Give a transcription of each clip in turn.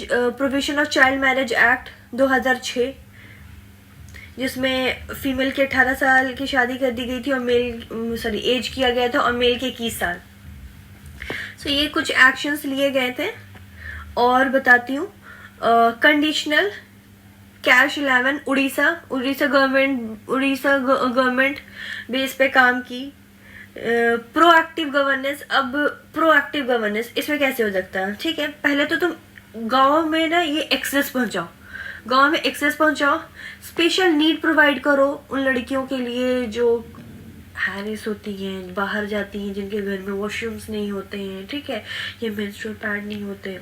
Provision of child marriage act 2006, जिसमें female के 18 साल की शादी कर दी गई थी और मेल एज किया गया था और मेल के 21 साल। सो ये कुछ एक्शंस लिए गए थे और बताती हूँ। Conditional cash 11 Orissa government base पे काम की। प्रोएक्टिव गवर्नेंस, अब प्रोएक्टिव गवर्नेंस इसमें कैसे हो सकता है? ठीक है, पहले तो तुम गांव में ना ये एक्सेस पहुंचाओ, स्पेशल नीड प्रोवाइड करो उन लड़कियों के लिए जो हैरिस होती हैं, बाहर जाती हैं, जिनके घर में वॉशरूम्स नहीं होते हैं, ठीक है, ये मेंस्ट्रुअल पैड नहीं होते।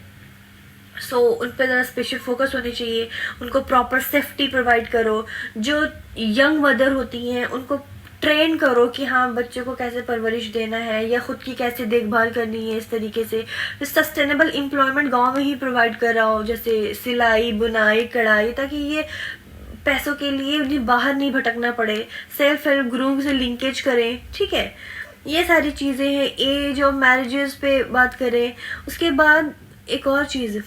सो उन पर ज़रा स्पेशल फोकस होनी चाहिए। उनको प्रॉपर सेफ्टी प्रोवाइड करो। जो यंग मदर होती हैं उनको ट्रेन करो कि हाँ बच्चे को कैसे परवरिश देना है या खुद की कैसे देखभाल करनी है। इस तरीके से सस्टेनेबल एम्प्लॉयमेंट गांव में ही प्रोवाइड कराओ, जैसे सिलाई, बुनाई, कढ़ाई, ताकि ये पैसों के लिए उन्हें बाहर नहीं भटकना पड़े। सेल्फ हेल्प ग्रुप से लिंकेज करें, ठीक है, ये सारी चीज़ें हैं। एज ऑफ मैरिजेस पे बात करें। उसके बाद एक और चीज़,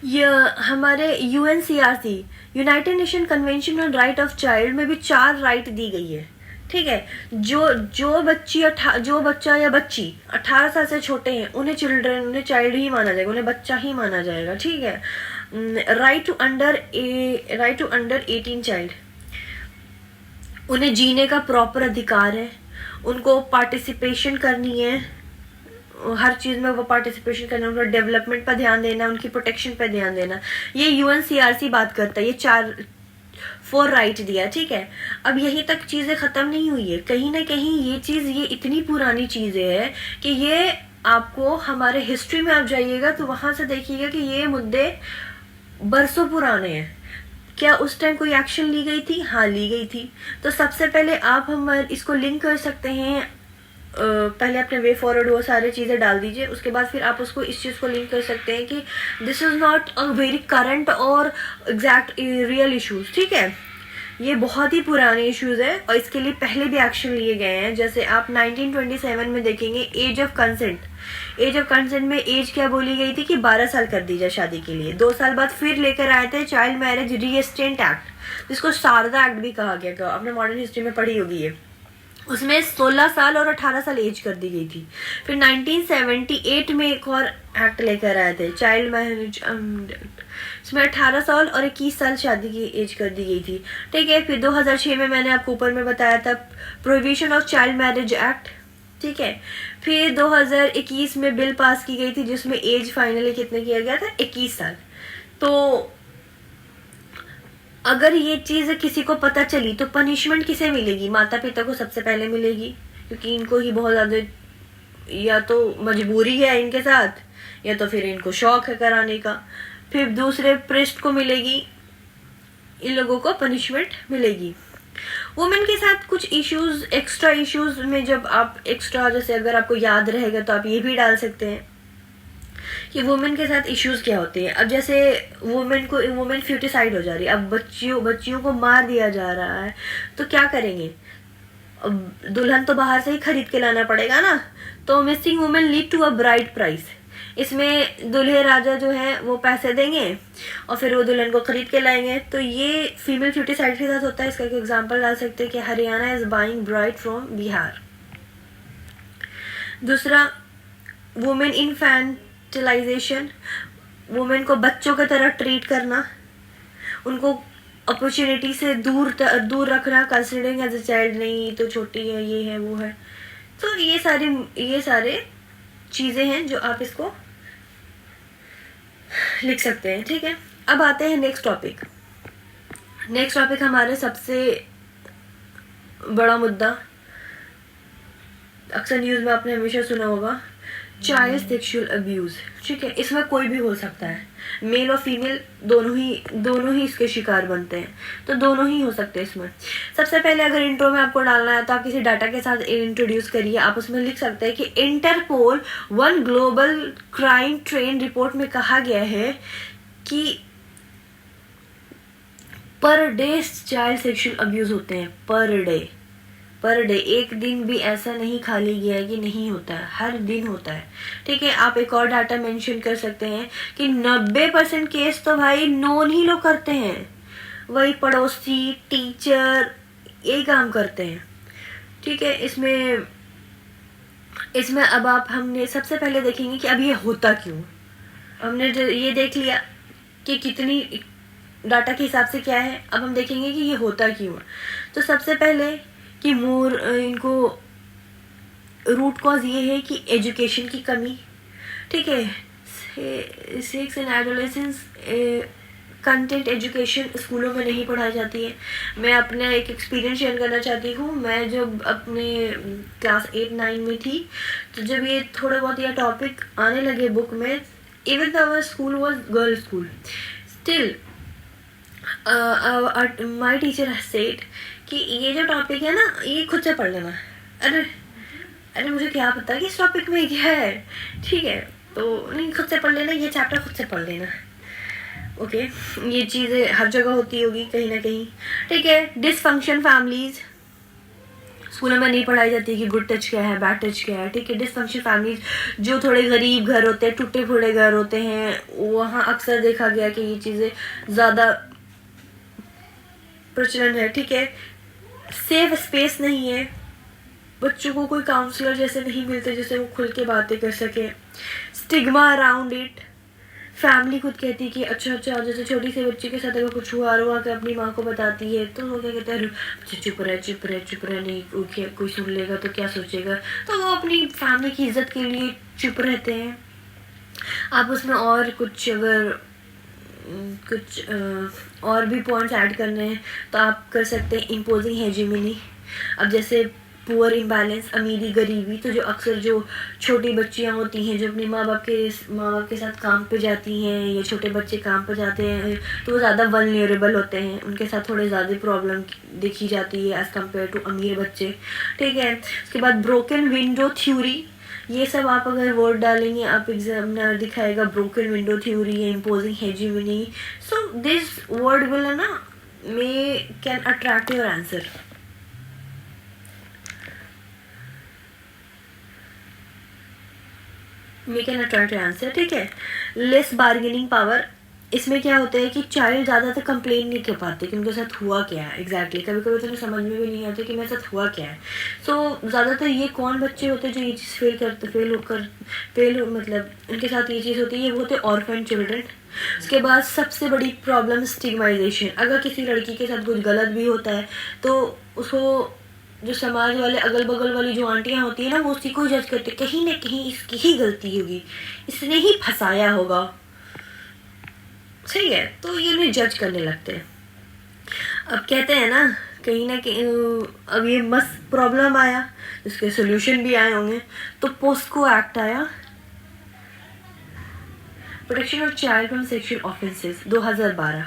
ये हमारे UNCRC United nation convention on right of child में भी 4 राइट दी गई है, ठीक है। जो बच्चा या बच्ची 18 साल से छोटे हैं उन्हें चाइल्ड ही माना जाएगा, उन्हें बच्चा ही माना जाएगा, ठीक है। राइट टू अंडर 18 चाइल्ड, उन्हें जीने का प्रॉपर अधिकार है। उनको पार्टिसिपेशन करनी है, हर चीज़ में वो पार्टिसिपेशन करना, उनका डेवलपमेंट पर ध्यान देना, उनकी प्रोटेक्शन पर ध्यान देना। ये UNCRC बात करता है, ये 4 राइट दिया, ठीक है। अब यहीं तक चीज़ें ख़त्म नहीं हुई है, कहीं ना कहीं ये इतनी पुरानी चीज़ें है कि ये आपको हमारे हिस्ट्री में आप जाइएगा तो वहाँ से देखिएगा कि ये मुद्दे बरसों पुराने हैं। क्या उस टाइम कोई एक्शन ली गई थी? हाँ, ली गई थी। तो सबसे पहले आप हमारे इसको लिंक कर सकते हैं। पहले अपने वे फॉरवर्ड वो सारी चीज़ें डाल दीजिए, उसके बाद फिर आप उसको इस चीज़ को लिंक कर सकते हैं कि this is not a very current और एग्जैक्ट रियल इश्यूज, ठीक है। ये बहुत ही पुराने इश्यूज है और इसके लिए पहले भी एक्शन लिए गए हैं। जैसे आप 1927 में देखेंगे एज ऑफ कंसेंट में एज क्या बोली गई थी कि 12 साल कर दी जाए शादी के लिए। 2 साल बाद फिर लेकर आए थे चाइल्ड मैरिज रीएस्टेंट एक्ट, जिसको शारदा एक्ट भी कहा गया, आपने मॉडर्न हिस्ट्री में पढ़ी होगी ये। उसमें 16 साल और 18 साल एज कर दी गई थी। फिर 1978 में एक और एक्ट लेकर आए थे, चाइल्ड मैरिज, इसमें 18 साल और 21 साल शादी की एज कर दी गई थी, ठीक है। फिर 2006 में मैंने आपको ऊपर में बताया था provision of child marriage act, ठीक है। फिर 2021 में बिल पास की गई थी जिसमें एज फाइनली कितने किया गया था? 21 साल। तो अगर ये चीज़ किसी को पता चली तो पनिशमेंट किसे मिलेगी? माता पिता को सबसे पहले मिलेगी, क्योंकि इनको ही बहुत ज़्यादा या तो मजबूरी है इनके साथ या तो फिर इनको शौक है कराने का। फिर दूसरे प्रेस्ट को मिलेगी, इन लोगों को पनिशमेंट मिलेगी। वुमेन के साथ कुछ इश्यूज, एक्स्ट्रा इश्यूज में जब आप एक्स्ट्रा, जैसे अगर आपको याद रहेगा तो आप ये भी डाल सकते हैं कि वुमेन के साथ इश्यूज क्या होते हैं। अब जैसे वुमेन फ्यूटिसाइड हो जा रही है, अब बच्चियों को मार दिया जा रहा है, तो क्या करेंगे? अब दुल्हन तो बाहर से ही खरीद के लाना पड़ेगा ना। तो missing women lead to a bride price, इसमें दुल्हे राजा जो है वो पैसे देंगे और फिर वो दुल्हन को खरीद के लाएंगे। तो ये फीमेल फ्यूटिसाइड के साथ होता है। इसका एक एग्जांपल डाल सकते हैं कि Haryana is buying bride from Bihar. दूसरा, वुमेन इन्फेंटिलाइजेशन, वुमेन को बच्चों की तरह ट्रीट करना, उनको अपॉर्चुनिटी से दूर रखना, कंसिडरिंग एज अ चाइल्ड, नहीं तो छोटी है, ये है, वो है। तो ये सारे चीज़ें हैं जो आप इसको लिख सकते हैं, ठीक है। अब आते हैं नेक्स्ट टॉपिक हमारे सबसे बड़ा मुद्दा, अक्सर न्यूज़ में आपने हमेशा सुना होगा, चाइल्ड सेक्सुअल अब्यूज, ठीक है। इसमें कोई भी हो सकता है, मेल और फीमेल दोनों ही इसके शिकार बनते हैं, तो दोनों ही हो सकते हैं इसमें। सबसे पहले अगर इंट्रो में आपको डालना है तो आप किसी डाटा के साथ इंट्रोड्यूस करिए। आप उसमें लिख सकते हैं कि Interpol 1 global crime trend report में कहा गया है कि per day child sexual abuse होते हैं, पर डे। पर डे, एक दिन भी ऐसा नहीं खाली गया है कि नहीं होता है, हर दिन होता है। ठीक है, आप एक और डाटा मेंशन कर सकते हैं कि 90% केस तो भाई नोन ही लोग करते हैं, वही पड़ोसी टीचर यही काम करते हैं। ठीक है, इसमें अब हमने सबसे पहले देखेंगे कि अब ये होता क्यों। हमने ये देख लिया कि कितनी डाटा के हिसाब से क्या है, अब हम देखेंगे कि ये होता क्यों। तो सबसे पहले कि इनको रूट कॉज ये है कि एजुकेशन की कमी। ठीक है, sex and adolescence content education स्कूलों में नहीं पढ़ाई जाती है। मैं अपना एक एक्सपीरियंस शेयर करना चाहती हूँ। मैं जब अपने क्लास 8-9 में थी, तो जब ये थोड़ा बहुत यह टॉपिक आने लगे बुक में, even though our school was girl school, still my teacher has said कि ये जो टॉपिक है ना, ये खुद से पढ़ लेना। अरे मुझे क्या पता कि इस टॉपिक में क्या है। ठीक है, तो नहीं, खुद से पढ़ लेना, ये चैप्टर खुद से पढ़ लेना। ओके, ये चीज़ें हर जगह होती होगी कहीं ना कहीं। ठीक है, डिसफंक्शन फैमिलीज स्कूलों में नहीं पढ़ाई जाती कि गुड टच क्या है, बैड टच क्या है। ठीक है, डिसफंक्शन फैमिलीज, जो थोड़े गरीब घर होते हैं, टूटे फूटे घर होते हैं, वहाँ अक्सर देखा गया कि ये चीज़ें ज़्यादा प्रचलन है। ठीक है, सेफ स्पेस नहीं है, बच्चों को कोई काउंसलर जैसे नहीं मिलते जिससे वो खुल के बातें कर सके। स्टिग्मा अराउंड इट, फैमिली खुद कहती कि अच्छा जैसे छोटी सी बच्ची के साथ अगर कुछ हुआ रो आकर अपनी माँ को बताती है, तो वो क्या कहते हैं, चुप रहे, नहीं कोई सुन लेगा तो क्या सोचेगा, तो वो अपनी फैमिली की इज्जत के लिए चुप रहते हैं। आप उसमें और कुछ अगर और भी पॉइंट्स ऐड करने हैं तो आप कर सकते हैं इम्पोजिंग हेजिमनी। अब जैसे पुअर इम्बैलेंस, अमीरी गरीबी, तो जो अक्सर जो छोटी बच्चियां होती हैं जो अपने माँ बाप के साथ काम पे जाती हैं, या छोटे बच्चे काम पे जाते हैं, तो वो ज़्यादा वल्नरेबल होते हैं, उनके साथ थोड़े ज़्यादा प्रॉब्लम देखी जाती है एज़ कम्पेयर टू अमीर बच्चे। ठीक है, उसके बाद ब्रोकन विंडो थ्योरी, ये सब आप अगर वर्ड डालेंगे, आप एग्जामिनर दिखाएगा ब्रोकन विंडो थ्योरी है, imposing hegemony, so this word will ना can attract your answer. We can attract answer. ठीक है, लेस बार्गेनिंग पावर, इसमें क्या होता है कि चाइल्ड ज़्यादातर कंप्लेन नहीं कर पाते कि उनके साथ हुआ क्या है एग्जैक्टली। कभी कभी तो उन्हें समझ में भी नहीं आता कि मेरे साथ हुआ क्या है। सो ज़्यादातर ये कौन बच्चे होते हैं जो ये चीज़ फेल मतलब उनके साथ ये चीज़ होती है, वो होते हैं ऑर्फन चिल्ड्रन। उसके बाद सबसे बड़ी प्रॉब्लम स्टिग्माइजेशन, अगर किसी लड़की के साथ कुछ गलत भी होता है तो उसको जो समाज वाले अगल बगल वाली जो आंटियां होती है ना, वो उसी को जज करते, कहीं ना कहीं इसकी ही गलती होगी, इसने ही फंसाया होगा। सही है, तो ये उन्हें जज करने लगते हैं। अब कहते हैं ना कहीं ना कहीं अब ये मस्त प्रॉब्लम आया, इसके सोल्यूशन भी आए होंगे। तो पोस्को एक्ट आया, protection of child from sexual offences 2012।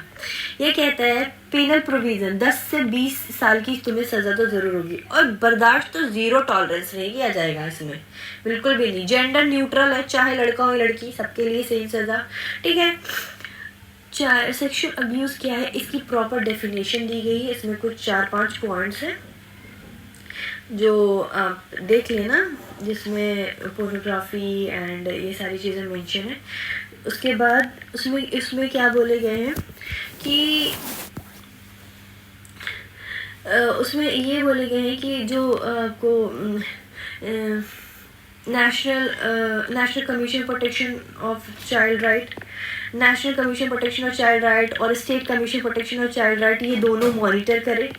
ये कहता है पेनल प्रोविजन 10 से 20 साल की तुम्हें सजा तो जरूर होगी, और बर्दाश्त तो जीरो टॉलरेंस नहीं किया जाएगा इसमें, बिल्कुल भी नहीं। जेंडर न्यूट्रल है, चाहे लड़का हो लड़की, सबके लिए सेम सजा। ठीक है, सेक्सुअल अब्यूज क्या है, इसकी प्रॉपर डेफिनेशन दी गई है। इसमें कुछ 4-5 पॉइंट्स हैं जो आप देख लेना, जिसमें पोर्नोग्राफी एंड ये सारी चीज़ें मेंशन है। उसके बाद इसमें क्या बोले गए हैं कि उसमें ये बोले गए हैं कि जो आपको national commission protection of child right, national commission protection of child right और state commission protection of child right, ये दोनों मॉनिटर करें,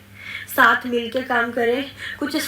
साथ मिलकर काम करें। कुछ